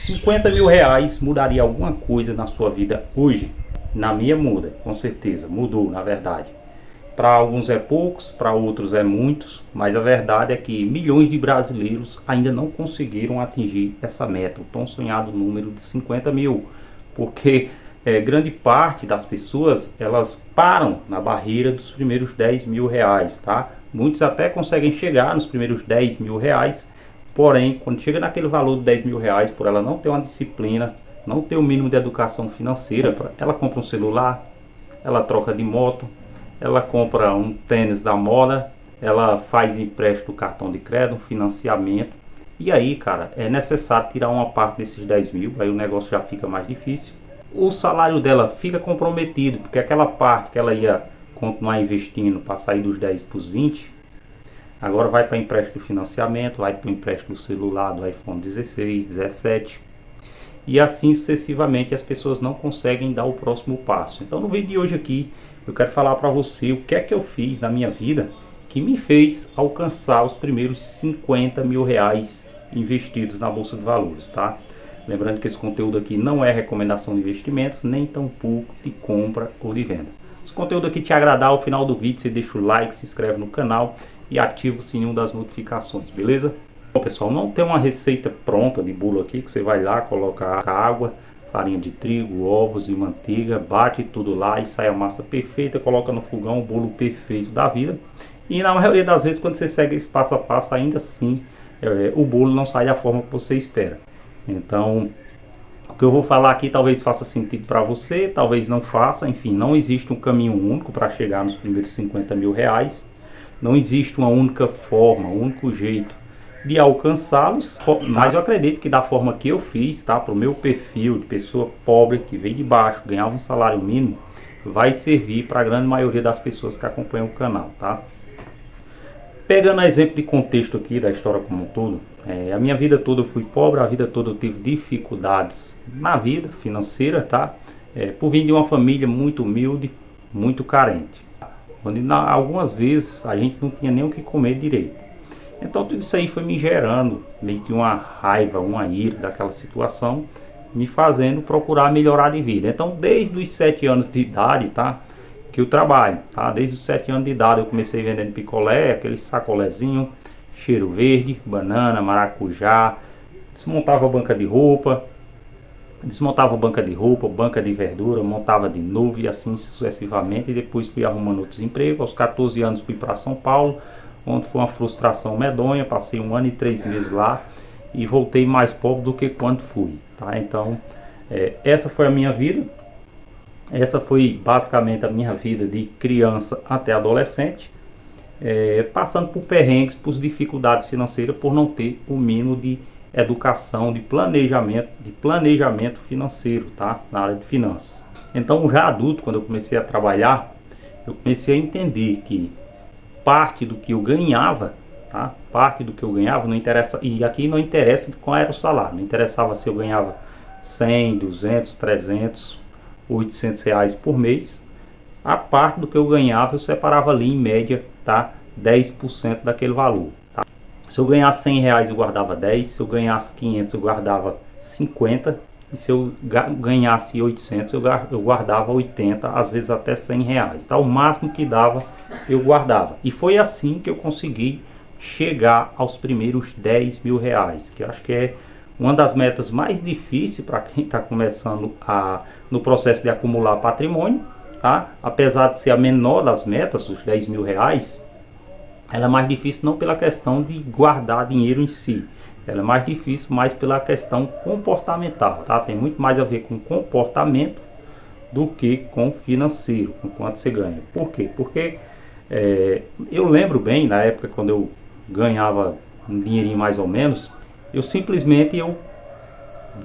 50 mil reais mudaria alguma coisa na sua vida hoje? Na minha muda, com certeza, mudou na verdade. Para alguns é poucos, para outros é muitos, mas a verdade é que milhões de brasileiros ainda não conseguiram atingir essa meta, o tão sonhado número de 50 mil, porque grande parte das pessoas elas param na barreira dos primeiros 10 mil reais, tá? Muitos até conseguem chegar nos primeiros 10 mil reais, porém, quando chega naquele valor de 10 mil reais, por ela não ter uma disciplina, não ter o mínimo de educação financeira, ela compra um celular, ela troca de moto, ela compra um tênis da moda, ela faz empréstimo do cartão de crédito, um financiamento. E aí, cara, é necessário tirar uma parte desses 10 mil, aí o negócio já fica mais difícil. O salário dela fica comprometido, porque aquela parte que ela ia continuar investindo para sair dos 10 para os 20, agora vai para empréstimo do financiamento, vai para o empréstimo do celular do iPhone 16, 17. E assim sucessivamente as pessoas não conseguem dar o próximo passo. Então no vídeo de hoje aqui eu quero falar para você o que é que eu fiz na minha vida que me fez alcançar os primeiros 50 mil reais investidos na Bolsa de Valores, tá? Lembrando que esse conteúdo aqui não é recomendação de investimento, nem tampouco de compra ou de venda. Se o conteúdo aqui te agradar, ao final do vídeo você deixa o like, se inscreve no canal e ativa o sininho das notificações, beleza? Bom pessoal, não tem uma receita pronta de bolo aqui que você vai lá, coloca água, farinha de trigo, ovos e manteiga, bate tudo lá e sai a massa perfeita, coloca no fogão o bolo perfeito da vida. E na maioria das vezes quando você segue esse passo a passo, ainda assim o bolo não sai da forma que você espera. Então, o que eu vou falar aqui talvez faça sentido para você, talvez não faça, enfim, não existe um caminho único para chegar nos primeiros 50 mil reais, não existe uma única forma, um único jeito de alcançá-los, mas eu acredito que da forma que eu fiz, tá, para o meu perfil de pessoa pobre que veio de baixo, ganhava um salário mínimo, vai servir para a grande maioria das pessoas que acompanham o canal, tá? Pegando exemplo de contexto aqui da história como um todo, a minha vida toda eu fui pobre, a vida toda eu tive dificuldades na vida financeira, tá? Por vir de uma família muito humilde, muito carente, onde algumas vezes a gente não tinha nem o que comer direito. Então tudo isso aí foi me gerando meio que uma raiva, uma ira daquela situação, me fazendo procurar melhorar de vida. Então desde os 7 anos de idade, tá, que eu trabalho, tá? Desde os 7 anos de idade eu comecei vendendo picolé, aquele sacolézinho, cheiro verde, banana, maracujá, desmontava banca de roupa, banca de verdura, montava de novo e assim sucessivamente. E depois fui arrumando outros empregos. Aos 14 anos fui para São Paulo, onde foi uma frustração medonha, passei 1 ano e 3 meses lá e voltei mais pobre do que quando fui, tá? Então essa foi a minha vida, essa foi basicamente a minha vida de criança até adolescente, passando por perrengues, por dificuldades financeiras, por não ter o mínimo de educação, de planejamento financeiro, tá? Na área de finanças. Então já adulto, quando eu comecei a trabalhar, eu comecei a entender que parte do que eu ganhava, tá? Parte do que eu ganhava não interessa, e aqui não interessa qual era o salário, não interessava se eu ganhava 100, 200, 300, 800 reais por mês. A parte do que eu ganhava eu separava ali em média, tá? 10% daquele valor, tá? Se eu ganhasse 100 reais eu guardava 10, se eu ganhasse 500 eu guardava 50, e se eu ganhasse 800 eu guardava 80, às vezes até 100 reais, tá? O máximo que dava eu guardava. E foi assim que eu consegui chegar aos primeiros 10 mil reais, que eu acho que é uma das metas mais difíceis para quem está começando no processo de acumular patrimônio, tá? Apesar de ser a menor das metas, os 10 mil reais, ela é mais difícil não pela questão de guardar dinheiro em si, ela é mais difícil mais pela questão comportamental, tá? Tem muito mais a ver com comportamento do que com financeiro, com quanto você ganha. Por quê? Porque eu lembro bem, na época quando eu ganhava um dinheirinho mais ou menos, eu simplesmente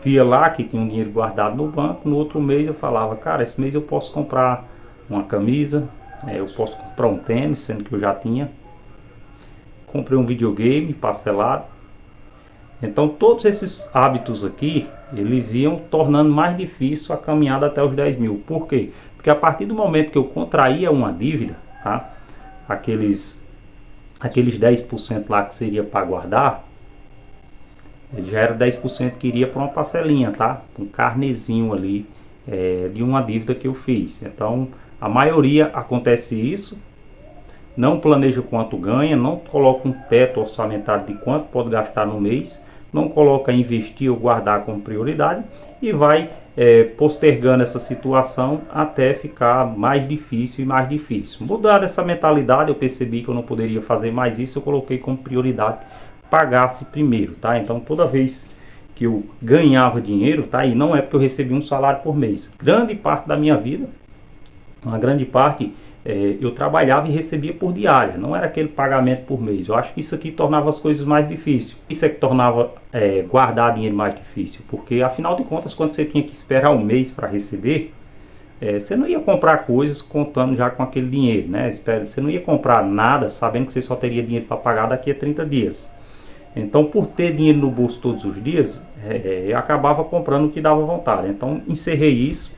via lá que tinha um dinheiro guardado no banco, no outro mês eu falava, cara, esse mês eu posso comprar uma camisa, eu posso comprar um tênis, sendo que eu já tinha, comprei um videogame parcelado. Então todos esses hábitos aqui, eles iam tornando mais difícil a caminhada até os 10 mil. Por quê? Porque a partir do momento que eu contraía uma dívida, tá? Aqueles 10% lá que seria para guardar, já era 10% que iria para uma parcelinha, tá? Um carnezinho ali de uma dívida que eu fiz. Então, a maioria acontece isso, não planeja quanto ganha, não coloca um teto orçamentário de quanto pode gastar no mês, não coloca investir ou guardar como prioridade e vai postergando essa situação até ficar mais difícil e mais difícil. Mudar essa mentalidade, eu percebi que eu não poderia fazer mais isso, eu coloquei como prioridade pagasse primeiro, tá? Então toda vez que eu ganhava dinheiro, tá? E não é porque eu recebi um salário por mês. Grande parte da minha vida, uma grande parte, eu trabalhava e recebia por diária, não era aquele pagamento por mês. Eu acho que isso aqui tornava as coisas mais difíceis. Isso é que tornava guardar dinheiro mais difícil, porque afinal de contas, quando você tinha que esperar um mês para receber, você não ia comprar coisas contando já com aquele dinheiro, né? Você não ia comprar nada sabendo que você só teria dinheiro para pagar daqui a 30 dias. Então, por ter dinheiro no bolso todos os dias, eu acabava comprando o que dava vontade. Então, encerrei isso.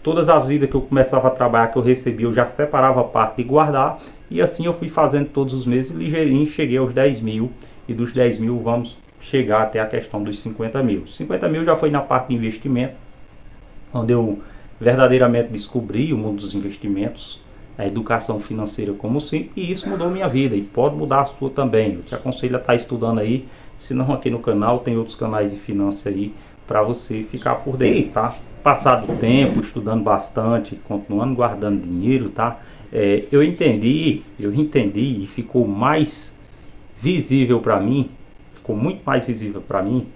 Todas as vidas que eu começava a trabalhar, que eu recebia, eu já separava a parte de guardar. E assim eu fui fazendo todos os meses e ligeirinho cheguei aos 10 mil. E dos 10 mil vamos chegar até a questão dos 50 mil. 50 mil já foi na parte de investimento, onde eu verdadeiramente descobri o mundo dos investimentos, a educação financeira como sempre, e isso mudou minha vida e pode mudar a sua também. Eu te aconselho a estar estudando aí, se não aqui no canal, tem outros canais de finanças aí para você ficar por dentro, tá? Passado o tempo, estudando bastante, continuando guardando dinheiro, tá? Eu entendi e ficou mais visível para mim, ficou muito mais visível para mim,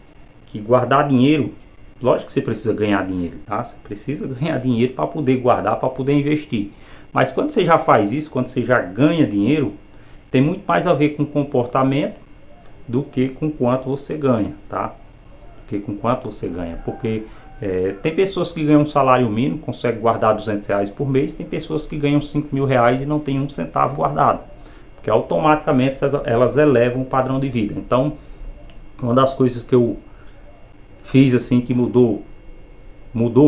que guardar dinheiro, lógico que você precisa ganhar dinheiro, tá? Você precisa ganhar dinheiro para poder guardar, para poder investir. Mas quando você já faz isso, quando você já ganha dinheiro, tem muito mais a ver com comportamento do que com quanto você ganha, tá? Do que com quanto você ganha. Porque tem pessoas que ganham um salário mínimo, conseguem guardar R$ 200 por mês, tem pessoas que ganham R$ 5.000 e não tem um centavo guardado. Porque automaticamente elas elevam o padrão de vida. Então, uma das coisas que eu fiz assim que mudou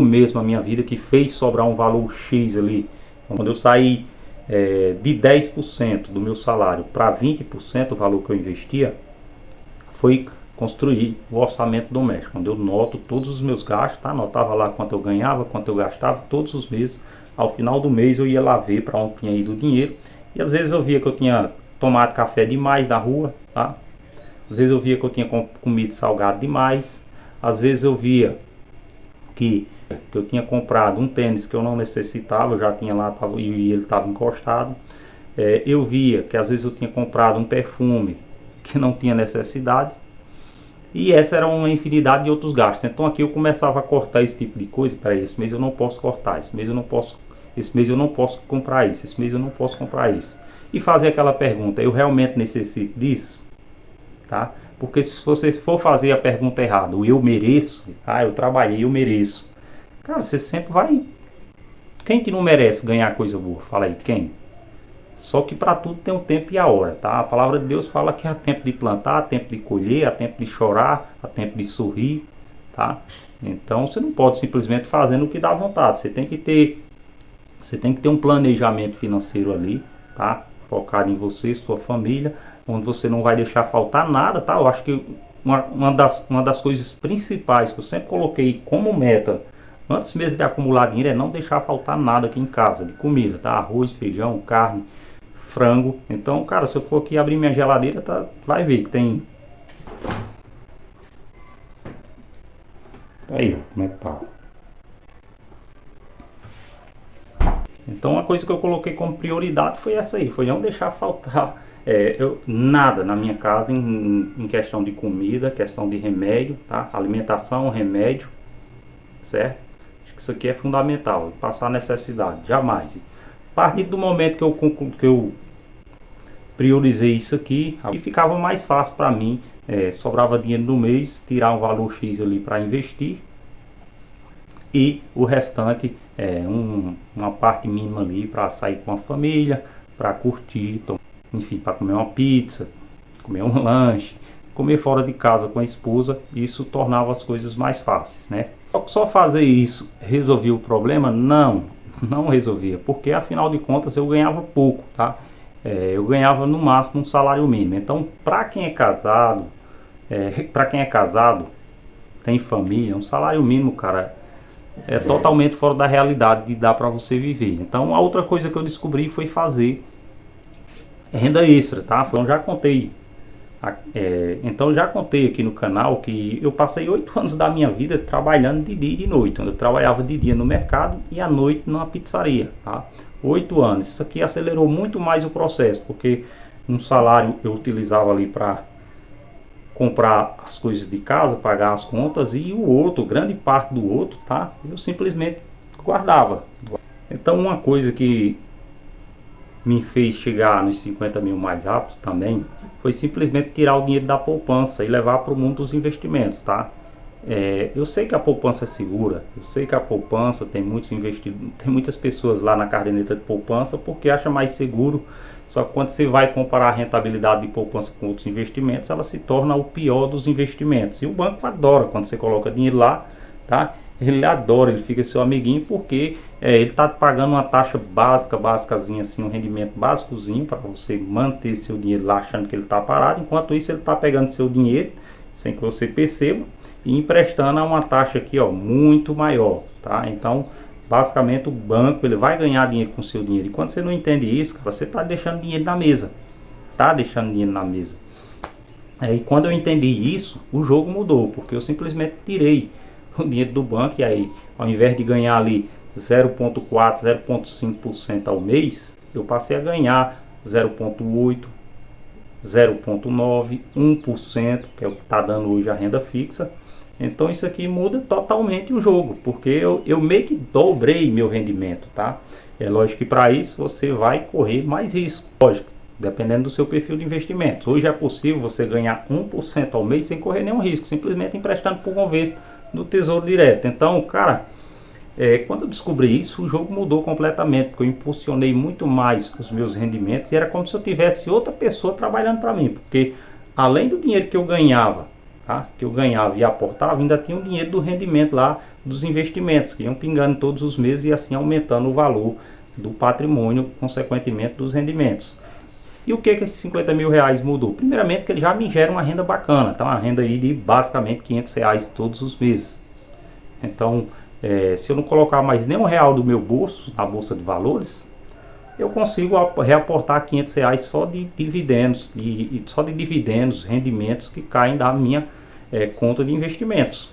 mesmo a minha vida, que fez sobrar um valor X ali. Quando eu saí de 10% do meu salário para 20% do valor que eu investia, foi construir o orçamento doméstico, onde eu noto todos os meus gastos, tá? Anotava lá quanto eu ganhava, quanto eu gastava todos os meses. Ao final do mês eu ia lá ver para onde tinha ido o dinheiro, e às vezes eu via que eu tinha tomado café demais na rua, tá? Às vezes eu via que eu tinha comido salgado demais, às vezes eu via que eu tinha comprado um tênis que eu não necessitava, eu já tinha lá e ele estava encostado. Eu via que às vezes eu tinha comprado um perfume que não tinha necessidade. E essa era uma infinidade de outros gastos. Então aqui eu começava a cortar esse tipo de coisa. Para esse mês eu não posso cortar, esse mês eu não posso comprar isso, esse mês eu não posso comprar isso. E fazer aquela pergunta: eu realmente necessito disso? Tá? Porque se você for fazer a pergunta errada, o eu mereço, eu trabalhei, eu mereço. Cara, você sempre vai... Quem que não merece ganhar coisa boa? Fala aí, quem? Só que para tudo tem um tempo e a hora, tá? A palavra de Deus fala que há tempo de plantar, há tempo de colher, há tempo de chorar, há tempo de sorrir, tá? Então você não pode simplesmente fazer o que dá vontade. Você tem que ter um planejamento financeiro ali, tá? Focado em você, sua família, onde você não vai deixar faltar nada, tá? Eu acho que uma das coisas principais que eu sempre coloquei como meta antes mesmo de acumular dinheiro é não deixar faltar nada aqui em casa de comida, tá? Arroz, feijão, carne, frango. Então, cara, se eu for aqui abrir minha geladeira, tá, vai ver que tem... Aí, ó, como é que tá. Então, uma coisa que eu coloquei como prioridade foi essa aí, foi não deixar faltar nada na minha casa em questão de comida, questão de remédio, tá? Alimentação, remédio, certo? Acho que isso aqui é fundamental, passar necessidade, jamais. A partir do momento que eu priorizei isso aqui, aí ficava mais fácil para mim, sobrava dinheiro no mês, tirar um valor X ali para investir e o restante uma parte mínima ali para sair com a família, para curtir, enfim, para comer uma pizza, comer um lanche, comer fora de casa com a esposa. Isso tornava as coisas mais fáceis, né? Só fazer isso resolvia o problema? Não resolvia, porque afinal de contas eu ganhava pouco, tá? Eu ganhava no máximo um salário mínimo. Então, para quem é casado, Para quem é casado, tem família, um salário mínimo, cara, é totalmente fora da realidade de dar para você viver. Então a outra coisa que eu descobri foi fazer renda extra, tá? Então já contei. Então já contei aqui no canal que eu passei 8 anos da minha vida trabalhando de dia e de noite. Eu trabalhava de dia no mercado e à noite numa pizzaria, tá? 8 anos. Isso aqui acelerou muito mais o processo, porque um salário eu utilizava ali para comprar as coisas de casa, pagar as contas, e o outro, grande parte do outro, tá? Eu simplesmente guardava. Então uma coisa que me fez chegar nos 50 mil mais rápido também foi simplesmente tirar o dinheiro da poupança e levar para o mundo dos investimentos, tá? Eu sei que a poupança é segura, eu sei que a poupança tem muitas pessoas lá na caderneta de poupança porque acha mais seguro. Só que quando você vai comparar a rentabilidade de poupança com outros investimentos, ela se torna o pior dos investimentos. E o banco adora quando você coloca dinheiro lá, tá? Ele adora, ele fica seu amiguinho porque ele está pagando uma taxa básicazinha assim, um rendimento básicozinho para você manter seu dinheiro lá achando que ele está parado. Enquanto isso ele está pegando seu dinheiro sem que você perceba e emprestando a uma taxa aqui, ó, muito maior, tá? Então basicamente o banco ele vai ganhar dinheiro com seu dinheiro. E quando você não entende isso, cara, você está deixando dinheiro na mesa, E quando eu entendi isso, o jogo mudou, porque eu simplesmente tirei o dinheiro do banco e aí, ao invés de ganhar ali 0,4, 0,5% ao mês, eu passei a ganhar 0,8, 0,9, 1%, que é o que está dando hoje a renda fixa. Então isso aqui muda totalmente o jogo, porque eu meio que dobrei meu rendimento, tá? É lógico que para isso você vai correr mais risco, lógico, dependendo do seu perfil de investimento. Hoje é possível você ganhar 1% ao mês sem correr nenhum risco, simplesmente emprestando para o governo no Tesouro Direto. Então, cara, quando eu descobri isso, o jogo mudou completamente, porque eu impulsionei muito mais os meus rendimentos e era como se eu tivesse outra pessoa trabalhando para mim, porque além do dinheiro que eu ganhava, tá? Que eu ganhava e aportava, ainda tinha o dinheiro do rendimento lá dos investimentos, que iam pingando todos os meses e assim aumentando o valor do patrimônio, consequentemente dos rendimentos. E o que esses 50 mil reais mudou? Primeiramente que ele já me gera uma renda bacana, tá? Uma renda aí de basicamente 500 reais todos os meses. Então, se eu não colocar mais nenhum real do meu bolso na bolsa de valores, eu consigo reaportar 500 reais só de dividendos, só de dividendos, rendimentos que caem da minha conta de investimentos.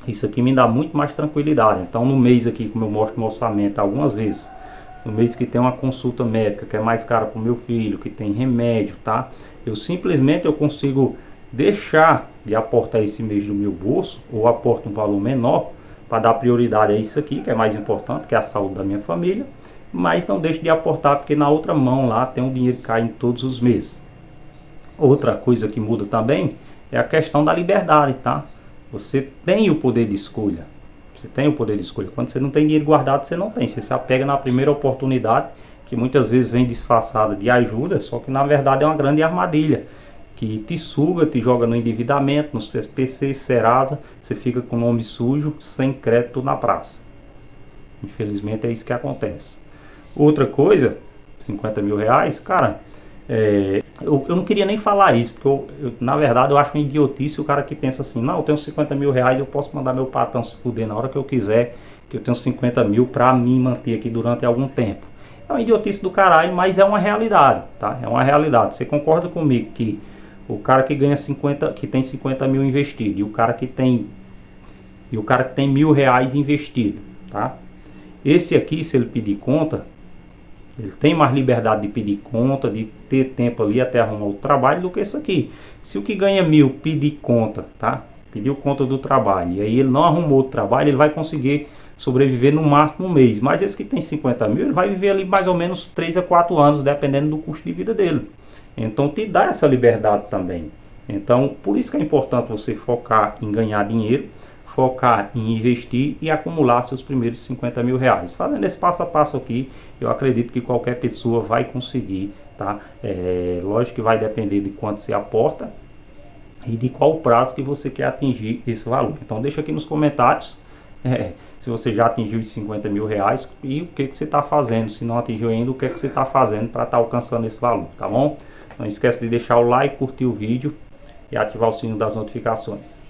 Isso aqui me dá muito mais tranquilidade. Então no mês aqui, como eu mostro no orçamento algumas vezes, no mês que tem uma consulta médica que é mais cara para o meu filho, que tem remédio, tá? Eu simplesmente consigo deixar de aportar esse mês do meu bolso, ou aporto um valor menor para dar prioridade a isso aqui, que é mais importante, que é a saúde da minha família, mas não deixe de aportar, porque na outra mão lá tem um dinheiro que cai em todos os meses. Outra coisa que muda também é a questão da liberdade, tá? Você tem o poder de escolha. Você tem o poder de escolha. Quando você não tem dinheiro guardado, você não tem. Você se apega na primeira oportunidade, que muitas vezes vem disfarçada de ajuda, só que na verdade é uma grande armadilha, que te suga, te joga no endividamento, nos PCs, Serasa, você fica com o nome sujo, sem crédito na praça. Infelizmente é isso que acontece. Outra coisa, 50 mil reais, cara, eu não queria nem falar isso, porque na verdade eu acho uma idiotice o cara que pensa assim, não, eu tenho 50 mil reais, eu posso mandar meu patrão se fuder na hora que eu quiser, que eu tenho 50 mil pra me manter aqui durante algum tempo. É uma idiotice do caralho, mas é uma realidade, tá? É uma realidade. Você concorda comigo que o cara que ganha 50, que tem 50 mil investido, e o cara que tem R$ 1.000 investido, tá? Esse aqui, se ele pedir conta, ele tem mais liberdade de pedir conta, de ter tempo ali até arrumar o trabalho, do que esse aqui. Se o que ganha 1.000 pedir conta, tá? Pediu conta do trabalho, e aí ele não arrumou o trabalho, ele vai conseguir sobreviver no máximo um mês. Mas esse que tem 50 mil, ele vai viver ali mais ou menos 3 a 4 anos, dependendo do custo de vida dele. Então te dá essa liberdade também. Então por isso que é importante você focar em ganhar dinheiro, focar em investir e acumular seus primeiros 50 mil reais. Fazendo esse passo a passo aqui, eu acredito que qualquer pessoa vai conseguir, tá? Lógico que vai depender de quanto você aporta e de qual prazo que você quer atingir esse valor. Então deixa aqui nos comentários se você já atingiu os 50 mil reais e o que você está fazendo. Se não atingiu ainda, o que você está fazendo para estar alcançando esse valor, tá bom? Não esquece de deixar o like, curtir o vídeo e ativar o sino das notificações.